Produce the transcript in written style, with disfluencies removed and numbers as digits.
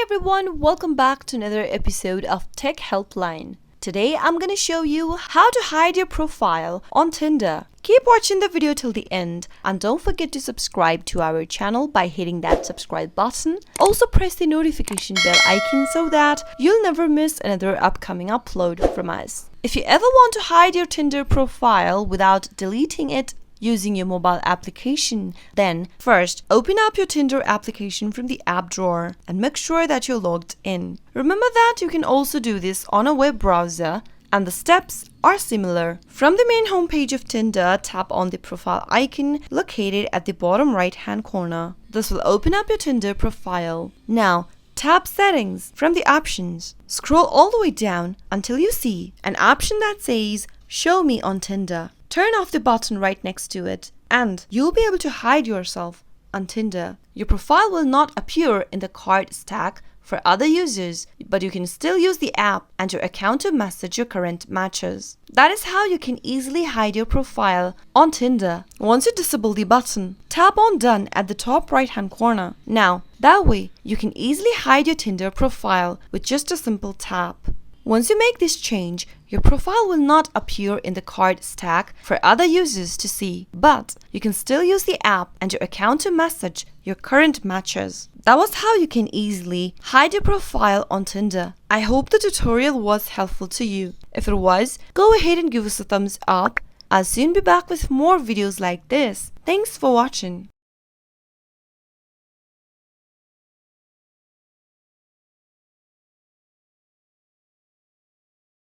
everyone, welcome back to another episode of Tech Helpline. Today I'm gonna show you how to hide your profile on Tinder. Keep watching the video till the end and don't forget to subscribe to our channel by hitting that subscribe button. Also press the notification bell icon so that you'll never miss another upcoming upload from us. If you ever want to hide your Tinder profile without deleting it using your mobile application, then first open up your Tinder application from the app drawer and make sure that you're logged in. Remember that you can also do this on a web browser and the steps are similar. From the main homepage of Tinder, tap on the profile icon located at the bottom right hand corner. This will open up your Tinder profile. Now tap settings from the options. Scroll all the way down until you see an option that says show me on Tinder. Turn off the button right next to it and you'll be able to hide yourself on Tinder. Your profile will not appear in the card stack for other users, but you can still use the app and your account to message your current matches. That is how you can easily hide your profile on Tinder. Once you disable the button, tap on Done at the top right hand corner. Now, that way you can easily hide your Tinder profile with just a simple tap. Once you make this change, your profile will not appear in the card stack for other users to see, but you can still use the app and your account to message your current matches. That was how you can easily hide your profile on Tinder. I hope the tutorial was helpful to you. If it was, go ahead and give us a thumbs up. I'll soon be back with more videos like this. Thanks for watching.